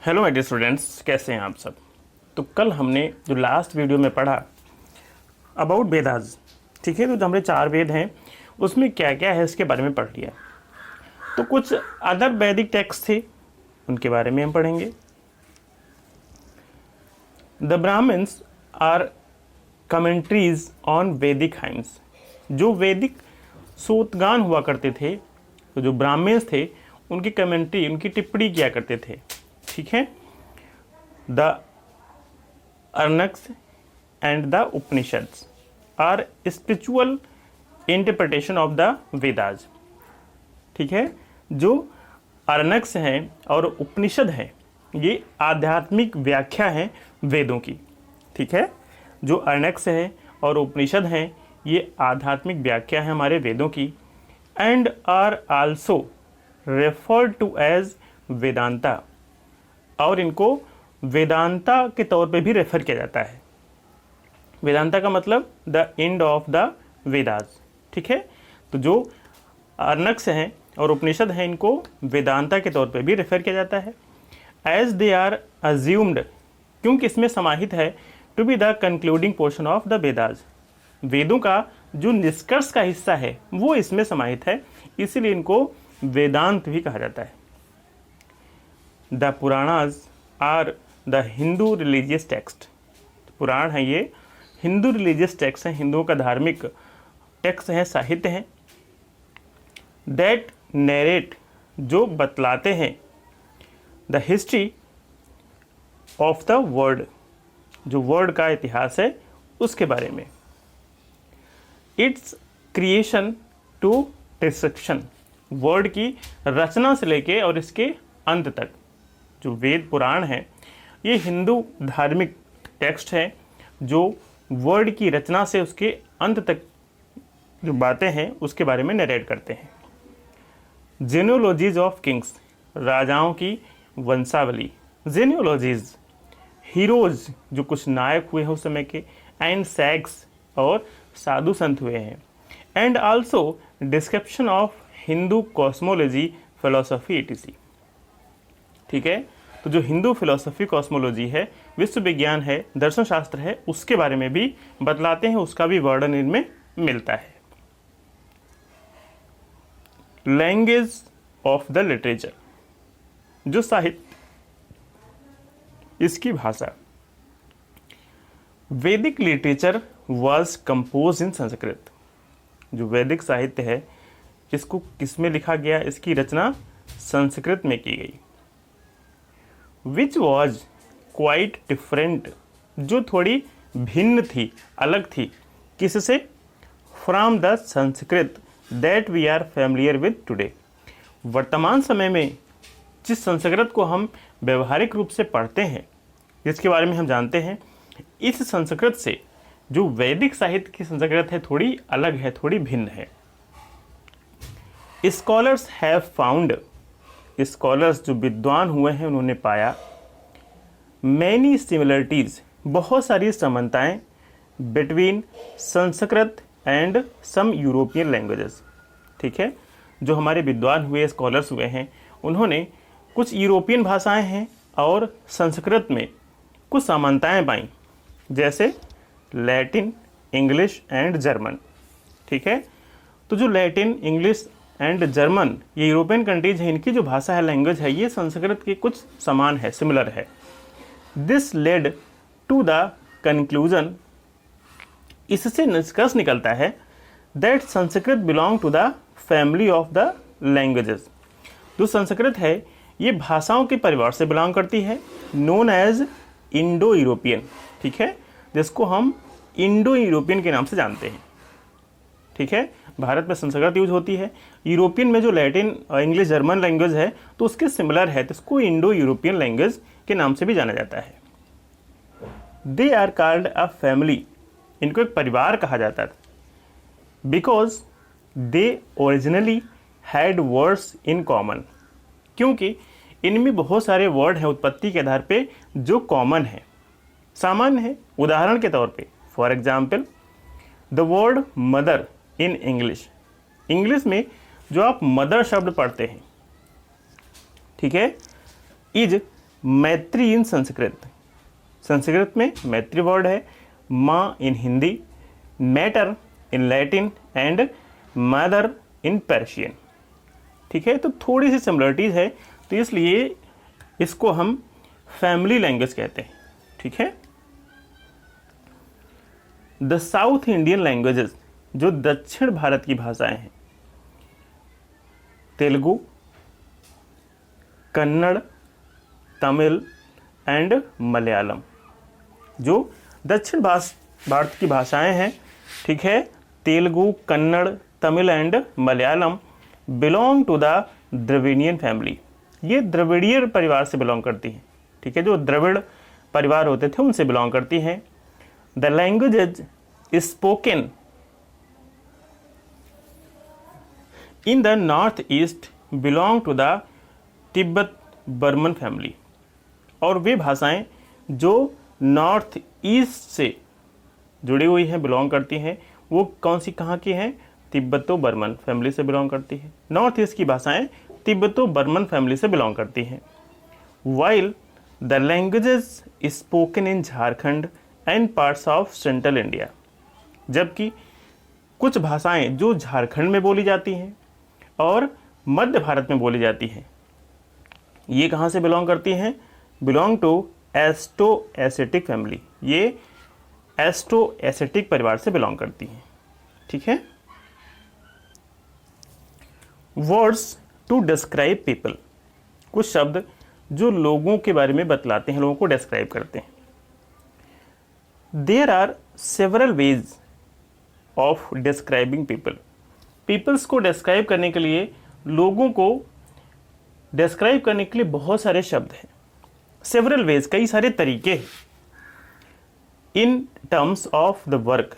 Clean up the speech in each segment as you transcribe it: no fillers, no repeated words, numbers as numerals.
Hello my dear students, कैसे हैं आप सब। तो कल हमने जो लास्ट वीडियो में पढ़ा अबाउट वेदास, ठीक है। तो जो हमारे 4 वेद हैं उसमें क्या क्या है इसके बारे में पढ़ लिया। तो कुछ अदर वैदिक टेक्स्ट थे, उनके बारे में हम पढ़ेंगे। The Brahmanas are commentaries on Vedic hymns. जो वैदिक सूतगान हुआ करते थे, तो जो ब्राह्मण्स थे उनकी कमेंट्री, उनकी टिप्पणी किया करते थे, ठीक है। The Aranyakas and the Upanishads are spiritual interpretation of the Vedas, ठीक है। जो अर्नक्स हैं और उपनिषद हैं ये आध्यात्मिक व्याख्या है वेदों की, ठीक है। जो अर्नक्स है और उपनिषद हैं ये आध्यात्मिक व्याख्या है हमारे वेदों की। And are also referred to as Vedanta, और इनको वेदांता के तौर पे भी रेफर किया जाता है। वेदांता का मतलब the end of the Vedas, ठीक है। तो जो अर्नक्स हैं और उपनिषद हैं इनको वेदांता के तौर पे भी रेफर किया जाता है। एज दे आर अज्यूम्ड, क्योंकि इसमें समाहित है, to be the concluding portion of the Vedas. वेदों का जो निष्कर्ष का हिस्सा है वो इसमें समाहित है, इसीलिए इनको वेदांत भी कहा जाता है। The Puranas are the Hindu religious text. पुराण है ये हिंदू रिलीजियस टेक्स्ट हैं, हिंदुओं का धार्मिक टेक्स्ट हैं, साहित्य हैं। दैट नरेट, जो बतलाते हैं, the history of the world, जो वर्ल्ड का इतिहास है उसके बारे में। Its creation to destruction, world की रचना से लेके और इसके अंत तक। जो वेद पुराण हैं ये हिंदू धार्मिक टेक्स्ट है जो वर्ल्ड की रचना से उसके अंत तक जो बातें हैं उसके बारे में नरेट करते हैं। जेनियोलॉजीज ऑफ किंग्स, राजाओं की वंशावली। जेनियोलॉजीज, हीरोज, जो कुछ नायक हुए हैं उस समय के। एंड सैक्स, और साधु संत हुए हैं। And also description of Hindu cosmology, philosophy etc, ठीक है। तो जो हिंदू फिलोसफी कॉस्मोलॉजी है, विश्व विज्ञान है, दर्शन शास्त्र है, उसके बारे में भी बतलाते हैं, उसका भी वर्णन इनमें मिलता है। लैंग्वेज ऑफ द लिटरेचर, जो साहित्य, इसकी भाषा। वैदिक लिटरेचर वाज कंपोज इन संस्कृत। जो वैदिक साहित्य है इसको किसमें लिखा गया, इसकी रचना संस्कृत में की गई। विच वॉज क्वाइट डिफरेंट, जो थोड़ी भिन्न थी, अलग थी, किससे? From the Sanskrit that we are familiar with today. वर्तमान समय में जिस संस्कृत को हम व्यवहारिक रूप से पढ़ते हैं, जिसके बारे में हम जानते हैं, इस संस्कृत से जो वैदिक साहित्य की संस्कृत है थोड़ी अलग है, थोड़ी भिन्न है। स्कॉलर्स हैव फाउंड, स्कॉलर्स जो विद्वान हुए हैं उन्होंने पाया, मैनी सिमिलरिटीज, बहुत सारी समानताएं, between Sanskrit and some European languages, ठीक है। जो हमारे विद्वान हुए, स्कॉलर्स हुए हैं, उन्होंने कुछ यूरोपियन भाषाएं हैं और संस्कृत में कुछ समानताएं पाई, जैसे लैटिन, इंग्लिश एंड जर्मन, ठीक है। तो जो लैटिन, इंग्लिश एंड जर्मन ये यूरोपियन कंट्रीज है, इनकी जो भाषा है, लैंग्वेज है, ये संस्कृत के कुछ समान है, सिमिलर है। This led to the conclusion, इससे निष्कर्ष निकलता है, that Sanskrit belong to the family of the languages. जो संस्कृत है ये भाषाओं के परिवार से बिलोंग करती है, नोन एज इंडो यूरोपियन, ठीक है, जिसको हम इंडो यूरोपियन के नाम से जानते हैं, ठीक है। भारत में संस्कृत यूज होती है, यूरोपियन में जो लैटिन, इंग्लिश, जर्मन लैंग्वेज है तो उसके सिमिलर है, तो इसको इंडो यूरोपियन लैंग्वेज के नाम से भी जाना जाता है। They are called a family, इनको एक परिवार कहा जाता था, because they originally had words in common, क्योंकि इनमें बहुत सारे वर्ड हैं उत्पत्ति के आधार पे जो कॉमन है, सामान्य है। उदाहरण के तौर पे, for example, the word mother in English, English में जो आप मदर शब्द पढ़ते हैं, ठीक है, इज मैत्री इन संस्कृत, संस्कृत में मैत्री वर्ड है, माँ in Hindi, mater in Latin and mother in Persian. ठीक है, तो थोड़ी सी सिमिलरिटीज है, तो इसलिए इसको हम फैमिली लैंग्वेज कहते हैं। ठीक है, द साउथ इंडियन लैंग्वेजेस, जो दक्षिण भारत की भाषाएं हैं, तेलुगु, कन्नड़, तमिल एंड मलयालम, जो दक्षिण भारत की भाषाएं हैं, ठीक है, Telugu, Kannada, Tamil and Malayalam, belong to the Dravidian family, ये द्रविड़ीय परिवार से बिलोंग करती हैं। ठीक है, जो द्रविड़ परिवार होते थे उनसे बिलोंग करती हैं। The language is spoken in the north east belong to the Tibeto Burman family, और वे भाषाएं जो नॉर्थ ईस्ट से जुड़ी हुई हैं, बिलोंग करती हैं, वो कौन सी कहाँ की हैं? तिब्बतो बर्मन फैमिली से बिलोंग करती है। नॉर्थ ईस्ट की भाषाएं तिब्बतो बर्मन फैमिली से बिलोंग करती हैं। While the languages spoken in Jharkhand and parts of central India, जबकि कुछ भाषाएं जो झारखंड में बोली जाती हैं और मध्य भारत में बोली जाती हैं, ये कहाँ से बिलोंग करती हैं? बिलोंग टू एस्टो एसेटिक फैमिली, ये एस्टो एसेटिक परिवार से बिलोंग करती हैं। ठीक है, वर्ड्स टू डिस्क्राइब पीपल, कुछ शब्द जो लोगों के बारे में बतलाते हैं, लोगों को डिस्क्राइब करते हैं। There are several ways of describing people, peoples को डिस्क्राइब करने के लिए, लोगों को डिस्क्राइब करने के लिए बहुत सारे शब्द हैं। सेवरल वेज, कई सारे तरीके हैं। In terms of the work,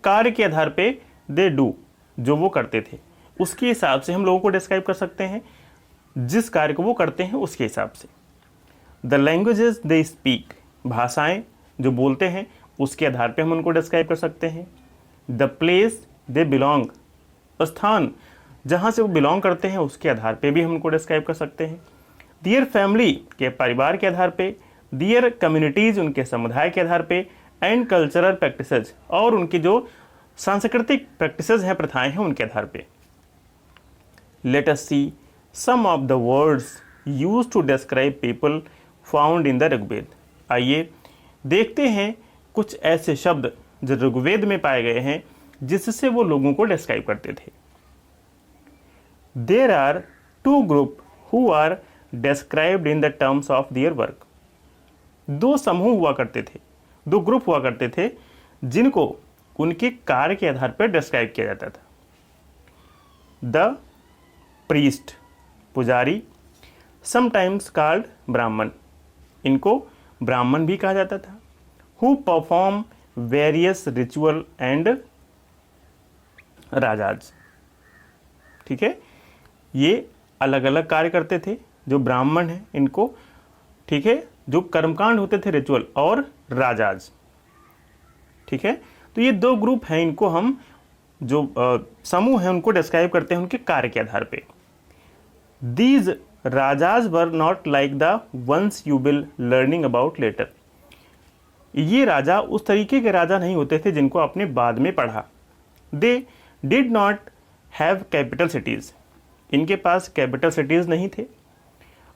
कार्य के आधार पे, दे डू, जो वो करते थे उसके हिसाब से हम लोगों को डिस्क्राइब कर सकते हैं, जिस कार्य को वो करते हैं उसके हिसाब से। द लैंग्वेजेस दे स्पीक, भाषाएं जो बोलते हैं उसके आधार पे हम उनको डिस्क्राइब कर सकते हैं। द प्लेस दे बिलोंग, स्थान जहाँ से वो बिलोंग करते हैं उसके आधार पे भी हम उनको डिस्क्राइब कर सकते हैं। दियर फैमिली, के परिवार के आधार पे। दियर कम्युनिटीज, उनके समुदाय के आधार पे। एंड कल्चरल प्रैक्टिसेस, और उनकी जो सांस्कृतिक प्रैक्टिसेस हैं, प्रथाएं हैं, उनके आधार पे। Let us see some of the words used to describe people found in the Rigveda, आइए देखते हैं कुछ ऐसे शब्द जो ऋग्वेद में पाए गए हैं जिससे वो लोगों को डिस्क्राइब करते थे। There are two group who are described in the terms of their work, दो समूह हुआ करते थे, दो ग्रुप हुआ करते थे जिनको उनके कार्य के आधार पर डिस्क्राइब किया जाता था। द प्रीस्ट, पुजारी, समटाइम्स कॉल्ड ब्राह्मण, इनको ब्राह्मण भी कहा जाता था। Who perform various ritual and राजाज, ठीक है, ये अलग अलग कार्य करते थे जो ब्राह्मण हैं इनको, ठीक है, जो कर्मकांड होते थे, रिचुअल और राजाज। ठीक है, तो ये दो ग्रुप हैं, इनको हम जो समूह हैं उनको डिस्क्राइब करते हैं उनके कार्य के आधार पे। These rajas were not like the ones you will learning about later, ये राजा उस तरीके के राजा नहीं होते थे जिनको आपने बाद में पढ़ा। They did not have capital cities, इनके पास कैपिटल सिटीज नहीं थे।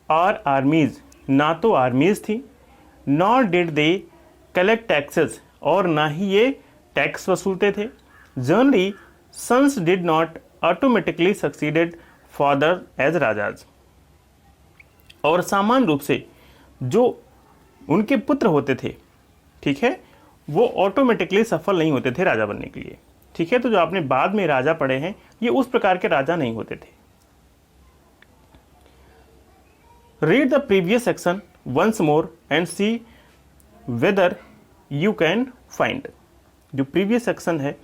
और आर्मीज, ना तो आर्मीज थी, not did they collect taxes, और ना ही ये टैक्स वसूलते थे। Generally sons did not automatically succeeded father as rajas, और सामान्य रूप से जो उनके पुत्र होते थे, ठीक है, वो ऑटोमेटिकली सफल नहीं होते थे राजा बनने के लिए। ठीक है, तो जो आपने बाद में राजा पढ़े हैं ये उस प्रकार के राजा नहीं होते थे। Read the previous section once more and see whether you can find, जो प्रीवियस सेक्शन है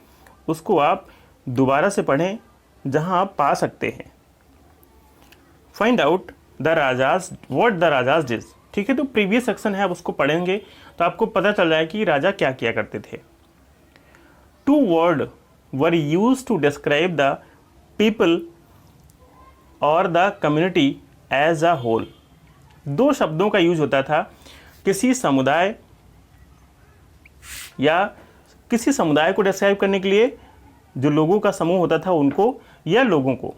उसको आप दोबारा से पढ़ें जहां आप पा सकते हैं। Find out the rajas what the rajas did, ठीक है, तो प्रीवियस सेक्शन है, आप उसको पढ़ेंगे तो आपको पता चल जाएगा कि राजा क्या किया करते थे। Two word were used to describe the people और the community as a whole, दो शब्दों का यूज होता था किसी समुदाय या किसी समुदाय को डिस्क्राइब करने के लिए, जो लोगों का समूह होता था उनको या लोगों को।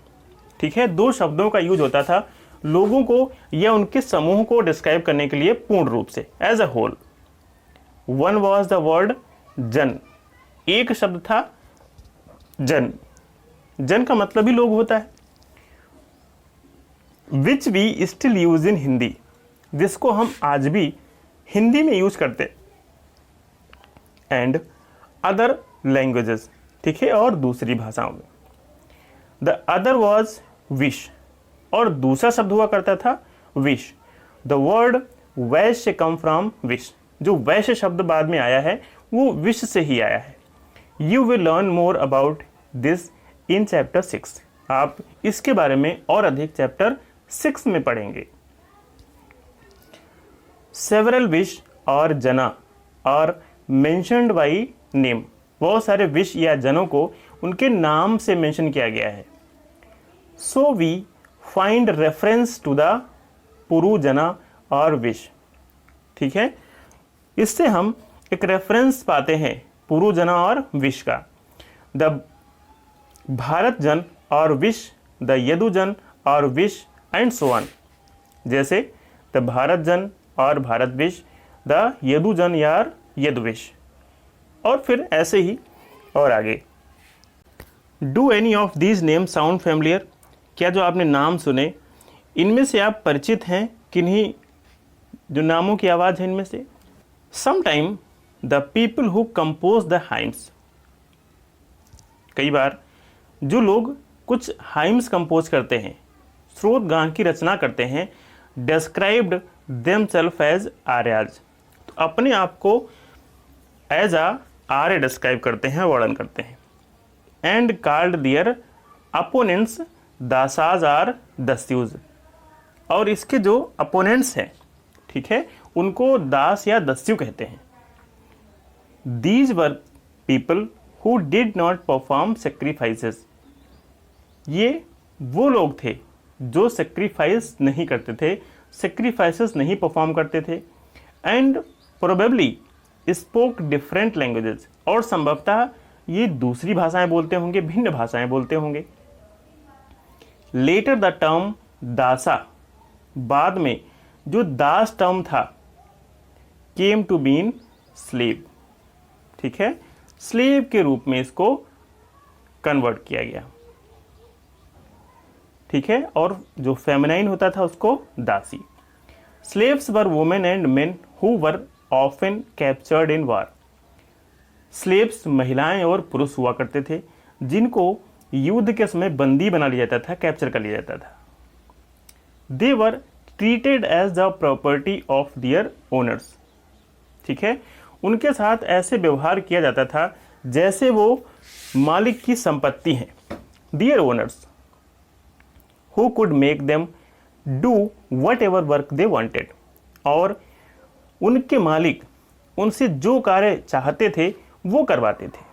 ठीक है, दो शब्दों का यूज होता था लोगों को या उनके समूह को डिस्क्राइब करने के लिए पूर्ण रूप से, as a whole. One was the word jana, एक शब्द था जन। जन का मतलब ही लोग होता है। Which we still use in Hindi, जिसको हम आज भी हिंदी में यूज करते। एंड अदर लैंग्वेजेस, ठीक है, और दूसरी भाषाओं में। द अदर वॉज विश, और दूसरा शब्द हुआ करता था wish. The word Vysya come from wish, जो वैश्य शब्द बाद में आया है वो विश से ही आया है। You will learn more about this in chapter 6, आप इसके बारे में और अधिक चैप्टर 6 में पढ़ेंगे। सेवरल विश और जना और मेंशन्ड बाई नेम, बहुत सारे विश या जनों को उनके नाम से मेंशन किया गया है। So we find reference to the Puru Jana और विश, ठीक है, इससे हम एक रेफरेंस पाते हैं पुरु जना और विश का। द भारत जन और विश, द यदु जन और विश, एंड सो ऑन। जैसे द भारत जन और भारत विश, द यदु जन या यदु विश, और फिर ऐसे ही और आगे। Do any of these name sound familiar, क्या जो आपने नाम सुने इनमें से आप परिचित हैं? किन्हीं जो नामों की आवाज़ है इनमें से। Sometime the people who compose the hymns, कई बार जो लोग कुछ हाइम्स कंपोज करते हैं, स्रोत गान की रचना करते हैं, डिस्क्राइब्ड देमसेल्फ एज आर्याज, तो अपने आप को एज आ आर्य डिस्क्राइब करते हैं, वर्णन करते हैं। And called their opponents Dasas or Dasyus, और इसके जो अपोनेंट्स हैं, ठीक है, उनको दास या दस्यु कहते हैं। These were people who did not perform sacrifices, ये वो लोग थे जो सेक्रीफाइस नहीं करते थे, सेक्रीफाइसेस नहीं परफॉर्म करते थे। And probably spoke different languages, और संभवतः ये दूसरी भाषाएं बोलते होंगे, भिन्न भाषाएं बोलते होंगे। लेटर द टर्म दासा, बाद में जो दास टर्म था, केम टू बीन स्लेव, ठीक है, स्लेव के रूप में इसको कन्वर्ट किया गया, ठीक है, और जो फेमिनाइन होता था उसको दासी। Slaves were women and men who were often captured in war, slaves महिलाएं और पुरुष हुआ करते थे जिनको युद्ध के समय बंदी बना लिया जाता था, कैप्चर कर लिया जाता था। They were treated as the property of their owners, ठीक है, उनके साथ ऐसे व्यवहार किया जाता था जैसे वो मालिक की संपत्ति हैं। Their owners who could make them do whatever work they wanted, और उनके मालिक उनसे जो कार्य चाहते थे वो करवाते थे।